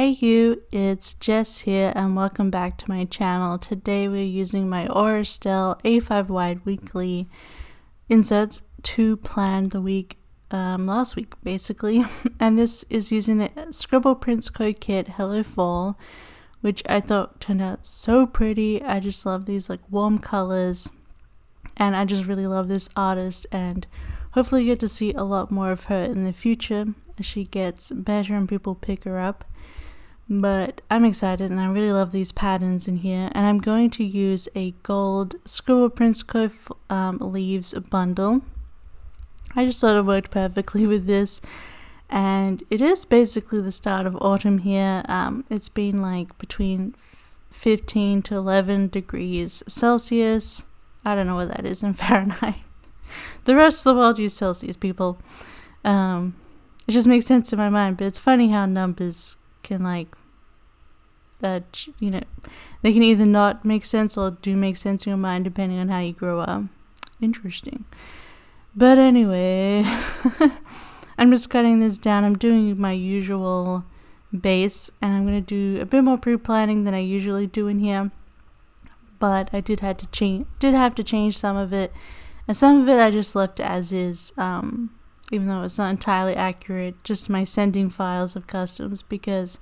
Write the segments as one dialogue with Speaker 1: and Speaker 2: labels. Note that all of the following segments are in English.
Speaker 1: Hey you, it's Jess here and welcome back to my channel. Today we're using my Estelle A5 wide weekly inserts to plan the week last week basically. And this is using the Scribble Prints Co kit Hello Fall, which I thought turned out so pretty. I just love these like warm colors and I just really love this artist, and hopefully you get to see a lot more of her in the future as she gets better and people pick her up. But I'm excited and I really love these patterns in here, and I'm going to use a gold Scribble Prints Co leaves bundle. I just thought it worked perfectly with this, and it is basically the start of autumn here. It's been like between 15 to 11 degrees Celsius. I don't know what that is in Fahrenheit. The rest of the world use Celsius, people. It just makes sense in my mind, but it's funny how numbers can they can either not make sense or do make sense in your mind depending on how you grow up. Interesting. But anyway, I'm just cutting this down. I'm doing my usual base, and I'm going to do a bit more pre-planning than I usually do in here, but I did have to change some of it, and some of it I just left as is, even though it's not entirely accurate, just my sending files of customs, because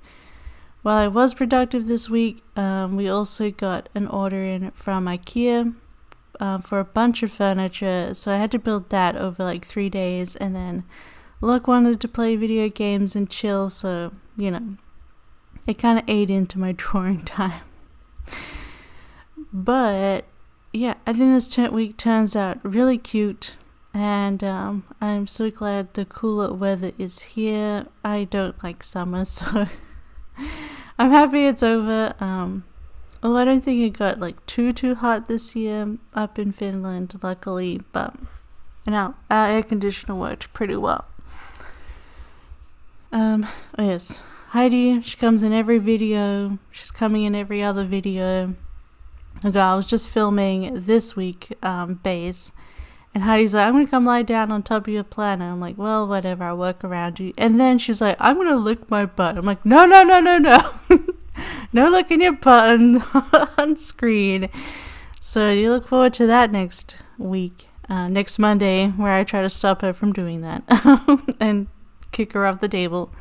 Speaker 1: while I was productive this week, we also got an order in from IKEA for a bunch of furniture, so I had to build that over like 3 days, and then Luck wanted to play video games and chill, so, you know, it kind of ate into my drawing time. But, yeah, I think this week turns out really cute, and I'm so glad the cooler weather is here. I don't like summer, so I'm happy it's over. Although I don't think it got like too hot this year up in Finland, luckily, but you know, our air conditioner worked pretty well. Oh yes, Heidi, she comes in every video. She's coming in every other video. Okay, I was just filming this week base, and Heidi's like, I'm gonna come lie down on top of your planner. I'm like, well, whatever, I'll work around you. And then she's like, I'm gonna lick my butt. I'm like, no. No licking your butt on screen. So you look forward to that next week, next Monday, where I try to stop her from doing that and kick her off the table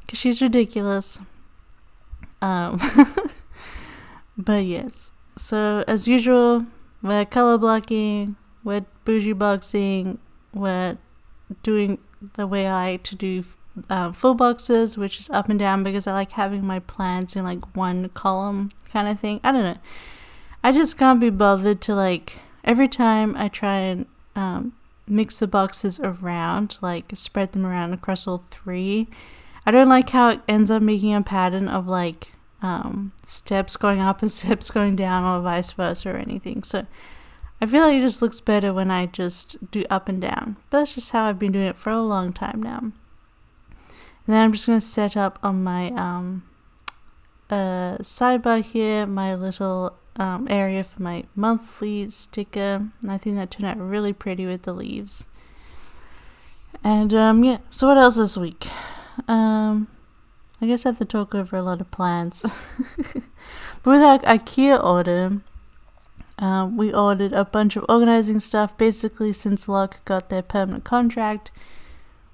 Speaker 1: because she's ridiculous. But yes, so as usual, we're color blocking, we're bougie boxing, we're doing the way I like to do full boxes, which is up and down, because I like having my plans in like one column kind of thing. I don't know, I just can't be bothered to like every time I try and mix the boxes around, like spread them around across all three. I don't like how it ends up making a pattern of like steps going up and steps going down, or vice versa or anything. So I feel like it just looks better when I just do up and down, but that's just how I've been doing it for a long time now. And then I'm just going to set up on my sidebar here my little area for my monthly sticker, and I think that turned out really pretty with the leaves. And yeah, so what else this week? I guess I have to talk over a lot of plans. But with our IKEA order, we ordered a bunch of organizing stuff. Basically, since Luck got their permanent contract,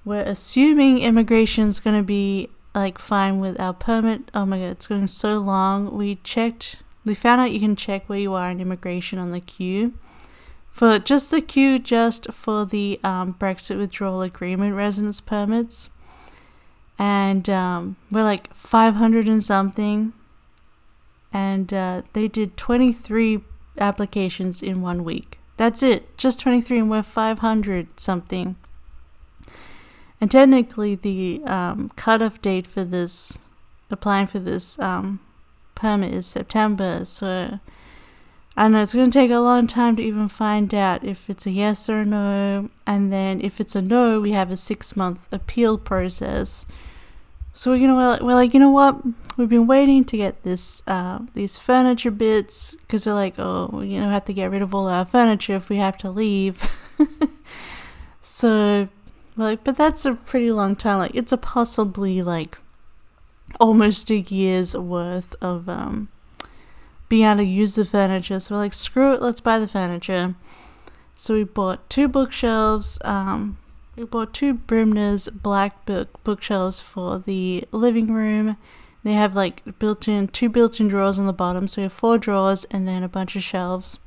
Speaker 1: we're assuming immigration's going to be like fine with our permit. Oh my god, it's going so long. We found out you can check where you are in immigration on the queue. For just the queue, just for the Brexit withdrawal agreement residence permits. And we're like 500 and something. And they did 23 applications in 1 week. That's it, just 23, and we're 500 something. And technically the cutoff date for this, applying for this permit, is September, so I don't know, it's going to take a long time to even find out if it's a yes or a no, and then if it's a no, we have a 6-month appeal process. So we're like, you know what, we've been waiting to get this these furniture bits, because we're like, oh, you know, we have to get rid of all our furniture if we have to leave. So like, but that's a pretty long time. Like, it's a possibly like almost a year's worth of being able to use the furniture. So we're like, screw it, let's buy the furniture. So we bought 2 bookshelves. We bought 2 Brimner's black bookshelves for the living room. They have like 2 built-in drawers on the bottom, so we have 4 drawers and then a bunch of shelves.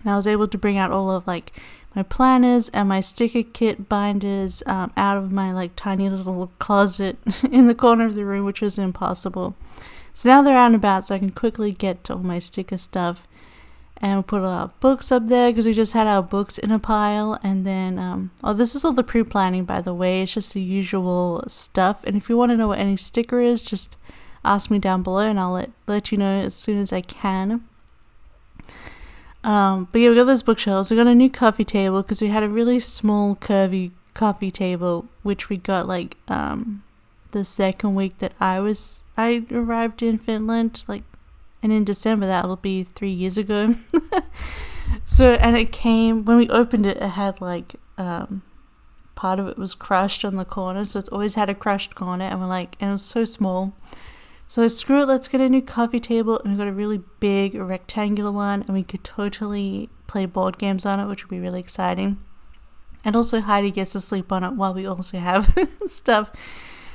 Speaker 1: And I was able to bring out all of like my planners and my sticker kit binders out of my like tiny little closet in the corner of the room, which was impossible. So now they're out and about, so I can quickly get to all my sticker stuff. And we'll put all our books up there because we just had our books in a pile. And then, this is all the pre-planning, by the way. It's just the usual stuff. And if you want to know what any sticker is, just ask me down below and I'll let you know as soon as I can. But yeah, we got those bookshelves. We got a new coffee table because we had a really small, curvy coffee table, which we got like the second week that I arrived in Finland, like. And in December, that'll be 3 years ago. So, and it came, when we opened it, it had like, part of it was crushed on the corner. So it's always had a crushed corner. And we're like, and it was so small. So screw it, let's get a new coffee table. And we got a really big rectangular one. And we could totally play board games on it, which would be really exciting. And also Heidi gets to sleep on it while we also have stuff.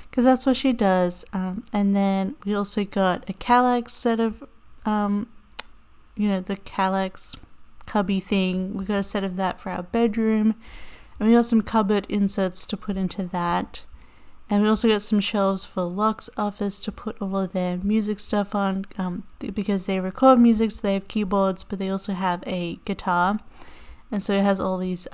Speaker 1: Because that's what she does. And then we also got a Kallax set of, the Kallax cubby thing. We got a set of that for our bedroom. And we got some cupboard inserts to put into that. And we also got some shelves for Locke's office to put all of their music stuff on. Because they record music, so they have keyboards, but they also have a guitar. And so it has all these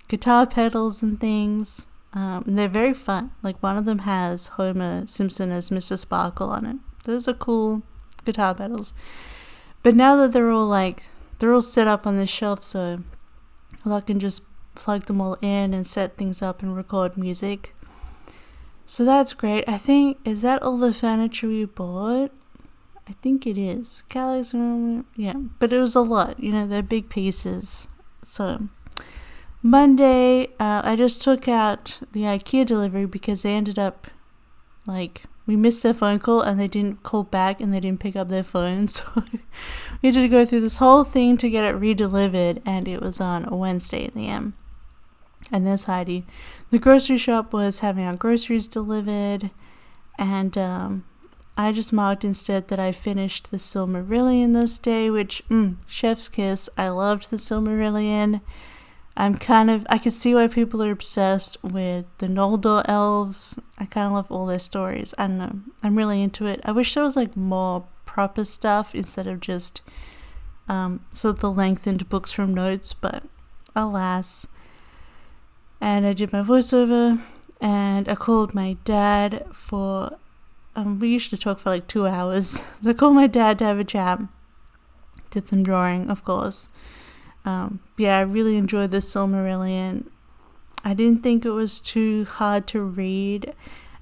Speaker 1: guitar pedals and things. And they're very fun. Like one of them has Homer Simpson as Mr. Sparkle on it. Those are cool guitar pedals. But now that they're all set up on this shelf, so I can just plug them all in and set things up and record music. So that's great. I think, is that all the furniture we bought? I think it is. Yeah, but it was a lot. They're big pieces. So Monday, I just took out the IKEA delivery because they ended up, we missed their phone call and they didn't call back and they didn't pick up their phone. So we had to go through this whole thing to get it redelivered, and it was on a Wednesday in the end. And there's Heidi. The grocery shop was having our groceries delivered, and I just marked instead that I finished the Silmarillion this day, which, chef's kiss. I loved the Silmarillion. I can see why people are obsessed with the Noldor elves. I kind of love all their stories. I don't know. I'm really into it. I wish there was more proper stuff instead of just sort of the lengthened books from notes, but alas. And I did my voiceover, and I called my dad for, we usually talk for 2 hours. So I called my dad to have a chat. Did some drawing, of course. I really enjoyed the Silmarillion. I didn't think it was too hard to read.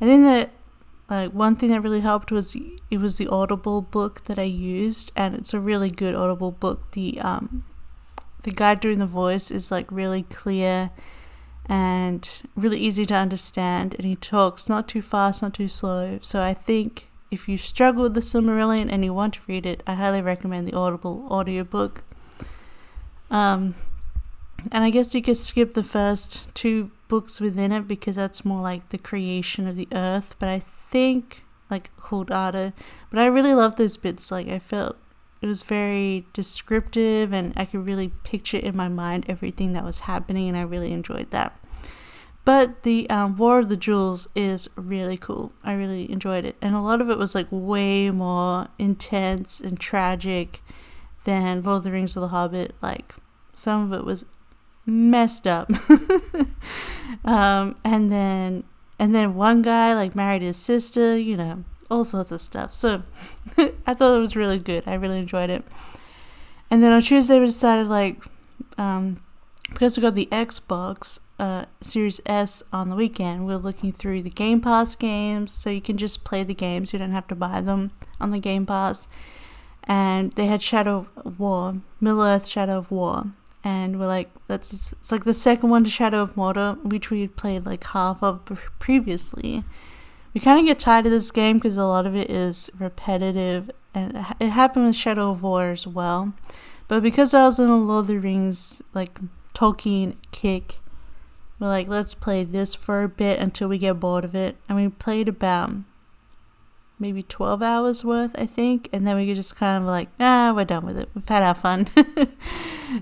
Speaker 1: I think that one thing that really helped was it was the Audible book that I used, and it's a really good Audible book. The guy doing the voice is really clear and really easy to understand, and he talks not too fast, not too slow. So I think if you struggle with the Silmarillion and you want to read it, I highly recommend the Audible audiobook. And I guess you could skip the first 2 books within it because that's more the creation of the earth, but I think called Ada. But I really love those bits. I felt it was very descriptive, and I could really picture in my mind everything that was happening, and I really enjoyed that. But the War of the Jewels is really cool. I really enjoyed it, and a lot of it was way more intense and tragic than Lord of the Rings or The Hobbit. Some of it was messed up. And then one guy married his sister, all sorts of stuff. So I thought it was really good. I really enjoyed it. And then on Tuesday we decided because we got the Xbox Series S on the weekend, we were looking through the Game Pass games, so you can just play the games, you don't have to buy them on the Game Pass. And they had Shadow of War, Middle-earth Shadow of War. And we're it's the second one to Shadow of Mordor, which we had played half of previously. You kind of get tired of this game because a lot of it is repetitive, and it happened with Shadow of War as well. But because I was in a Lord of the Rings, like, Tolkien kick, we're like, let's play this for a bit until we get bored of it. And we played about maybe 12 hours worth, I think. And then we just kind of like, we're done with it. We've had our fun.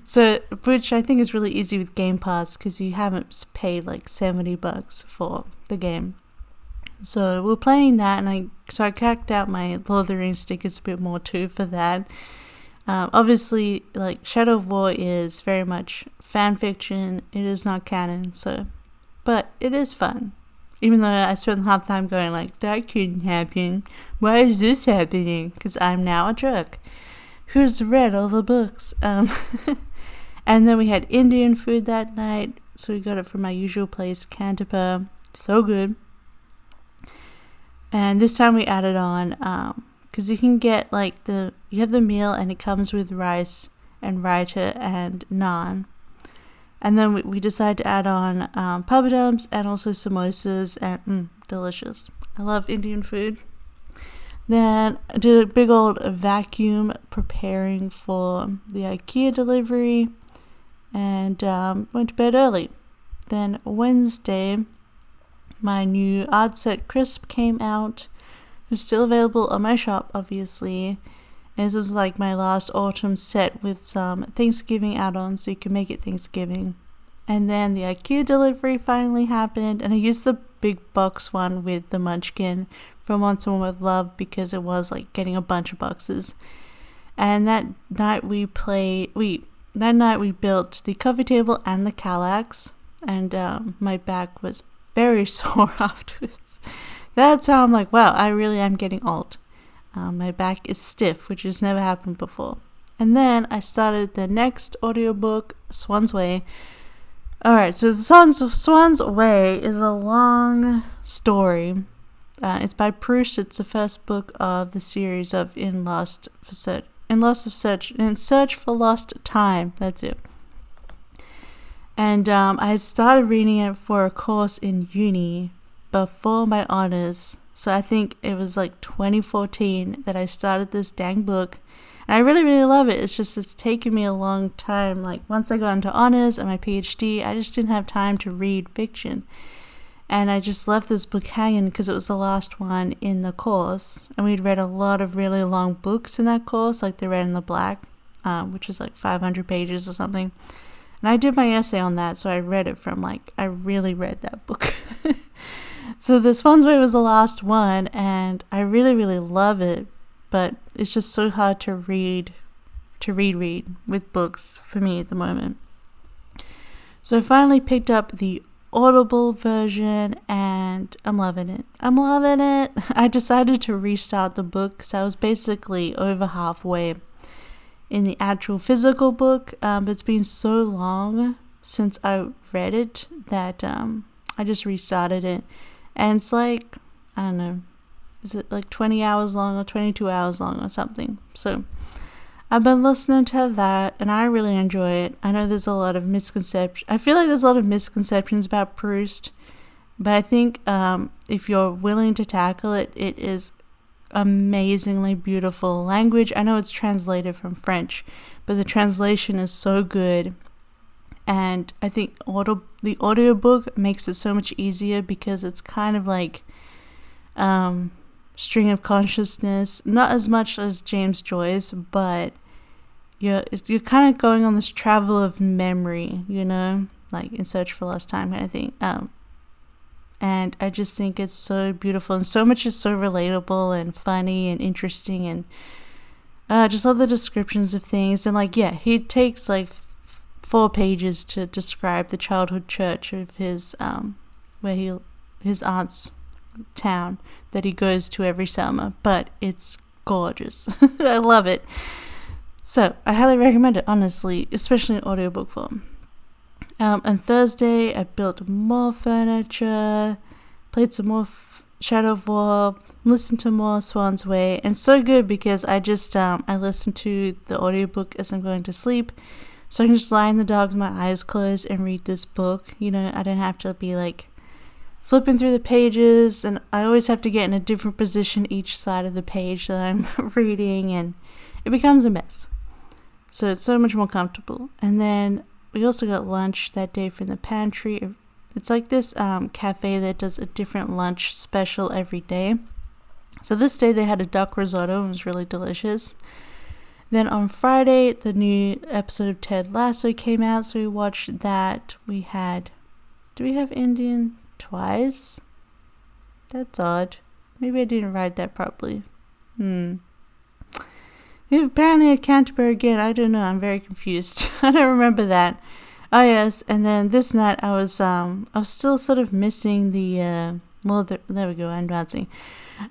Speaker 1: So, which I think is really easy with Game Pass because you haven't paid like $70 for the game. So we're playing that, and I cracked out my Lord of the Rings stickers a bit more too for that. Obviously, like, Shadow of War is very much fan fiction. It is not canon, but it is fun. Even though I spent half the time going like, that couldn't happen. Why is this happening? Because I'm now a jerk who's read all the books. And then we had Indian food that night, so we got it from my usual place, Canterbury. So good. And this time we added on, because you can get like you have the meal and it comes with rice and raita and naan. And then we decided to add on papadums and also samosas, and delicious. I love Indian food. Then I did a big old vacuum preparing for the IKEA delivery, and went to bed early. Then Wednesday, my new art set Crisp came out. It's still available on my shop, obviously. And this is like my last autumn set with some Thanksgiving add-ons, so you can make it Thanksgiving. And then the IKEA delivery finally happened, and I used the big box one with the Munchkin from Want Someone With Love because it was like getting a bunch of boxes. And that night we built the coffee table and the Kallax, and my back was very sore afterwards. That's how I'm like, wow, I really am getting old. My back is stiff, which has never happened before. And then I started the next audiobook, Swan's Way. Alright, so Swan's Way is a long story. It's by Proust. It's the first book of the series of In Search for Lost Time. That's it. And I had started reading it for a course in uni before my honors. So I think it was like 2014 that I started this dang book. And I really, really love it. It's just, it's taken me a long time. Like, once I got into honors and my PhD, I just didn't have time to read fiction. And I just left this book hanging because it was the last one in the course. And we'd read a lot of really long books in that course, like the Red and the Black, which is like 500 pages or something. And I did my essay on that, so I read it from I really read that book. So the Swan's Way was the last one, and I really, really love it, but it's just so hard to read with books for me at the moment. So I finally picked up the Audible version, and I'm loving it. I decided to restart the book because I was basically over halfway in the actual physical book, but it's been so long since I read it that I just restarted it. And it's like, I don't know, is it like 20 hours long or 22 hours long or something? So I've been listening to that, and I really enjoy it. I know there's a lot of misconceptions. I feel like there's a lot of misconceptions about Proust, but I think if you're willing to tackle it, it is amazingly beautiful language. I know it's translated from French, but the translation is so good. And I think the audiobook makes it so much easier because it's kind of like String of Consciousness, not as much as James Joyce, but you're kind of going on this travel of memory, like In Search for Lost Time kind of thing. And I just think it's so beautiful, and so much is so relatable and funny and interesting, and I just love the descriptions of things. And he takes 4 pages to describe the childhood church of his his aunt's town that he goes to every summer, but it's gorgeous. I love it. So I highly recommend it, honestly, especially in audiobook form. And Thursday I built more furniture, played some more Shadow of War, listened to more Swan's Way, and so good because I just I listen to the audiobook as I'm going to sleep. So I can just lie in the dark with my eyes closed and read this book. I don't have to be flipping through the pages, and I always have to get in a different position each side of the page that I'm reading, and it becomes a mess. So it's so much more comfortable. And then we also got lunch that day from the pantry. It's like this cafe that does a different lunch special every day. So this day they had a duck risotto, and it was really delicious. Then on Friday, the new episode of Ted Lasso came out, so we watched that. Do we have Indian twice? That's odd. Maybe I didn't write that properly. We apparently had Canterbury again. I don't know. I'm very confused. I don't remember that. Oh yes, and then this night I was still sort of missing the there we go. I'm dancing.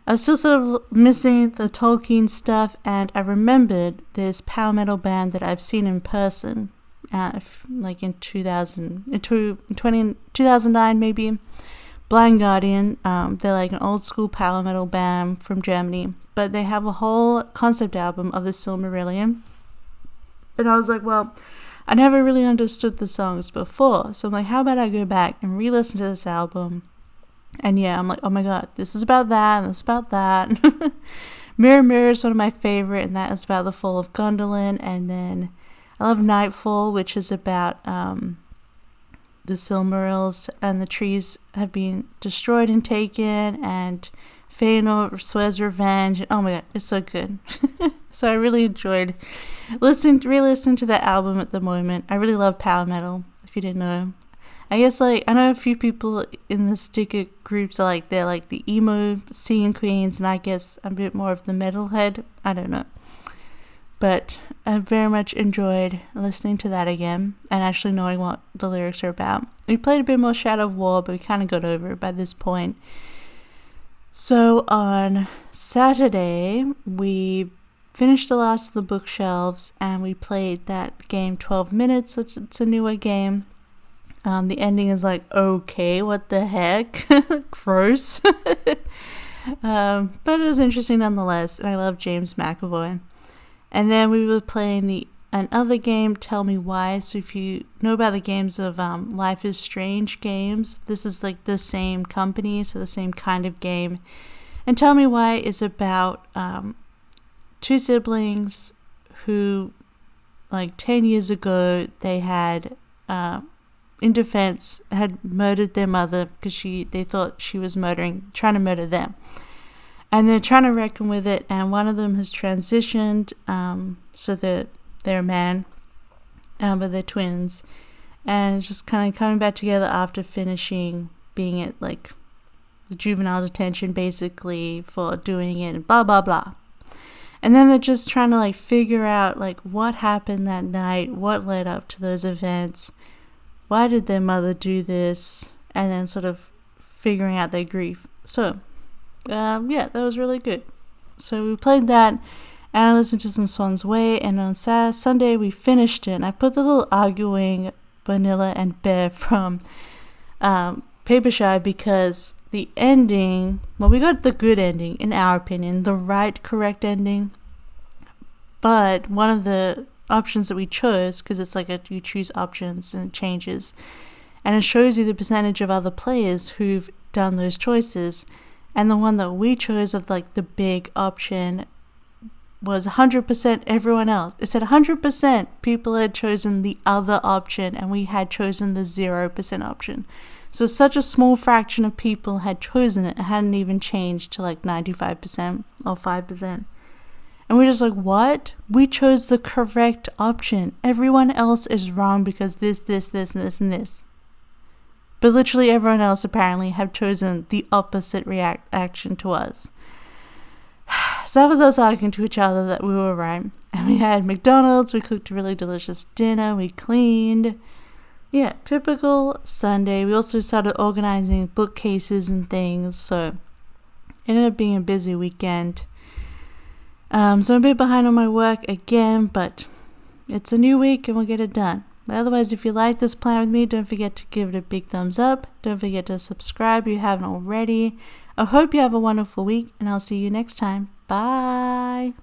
Speaker 1: I was still sort of missing the Tolkien stuff, and I remembered this power metal band that I've seen in person, like in 2009 maybe. Blind Guardian. They're like an old school power metal band from Germany, but they have a whole concept album of the Silmarillion. And I was like, well, I never really understood the songs before, so I'm like, how about I go back and re-listen to this album? And yeah, I'm like, oh my god, this is about that, and this is about that. Mirror Mirror is one of my favorite, and that is about the fall of Gondolin. And then I love Nightfall, which is about the Silmarils, and the trees have been destroyed and taken, and Feanor swears revenge. Oh my god, it's so good. So I really enjoyed re-listening to that album at the moment. I really love power metal, if you didn't know. I guess, like, I know a few people in the sticker groups are like, they're like the emo scene queens, and I guess I'm a bit more of the metalhead. I don't know. But I very much enjoyed listening to that again and actually knowing what the lyrics are about. We played a bit more Shadow of War, but we kind of got over it by this point. So on Saturday, we finished the last of the bookshelves, and we played that game 12 minutes. It's a newer game. The ending is like, okay, what the heck? Gross. But it was interesting nonetheless, and I love James McAvoy. And then we were playing another game, Tell Me Why. So if you know about the games of Life is Strange games, this is like the same company, so the same kind of game. And Tell Me Why is about two siblings who, like 10 years ago, they had... in defense, had murdered their mother because they thought she was trying to murder them. And they're trying to reckon with it, and one of them has transitioned, so that they're a man, but they're twins, and just kind of coming back together after finishing being at, like, the juvenile detention, basically, for doing it, and blah, blah, blah. And then they're just trying to, like, figure out, like, what happened that night, what led up to those events, why did their mother do this, and then sort of figuring out their grief. So, yeah, that was really good. So we played that, and I listened to some Swan's Way, and on Sunday we finished it, and I put the little arguing Vanilla and Bear from Papershire, because the ending, well, we got the good ending, in our opinion, the correct ending, but one of the options that we chose, because it's like you choose options and it changes, and it shows you the percentage of other players who've done those choices, and the one that we chose of, like, the big option was 100% everyone else. It said 100% people had chosen the other option, and we had chosen the 0% option. So such a small fraction of people had chosen it. It hadn't even changed to like 95% or 5%. And we're just like, what? We chose the correct option. Everyone else is wrong because this, and this. But literally everyone else apparently have chosen the opposite reaction to us. So that was us arguing to each other that we were right. And we had McDonald's, we cooked a really delicious dinner, we cleaned. Yeah, typical Sunday. We also started organizing bookcases and things, so it ended up being a busy weekend. So I'm a bit behind on my work again, but it's a new week and we'll get it done. But otherwise, if you like this plan with me, don't forget to give it a big thumbs up. Don't forget to subscribe if you haven't already. I hope you have a wonderful week, and I'll see you next time. Bye!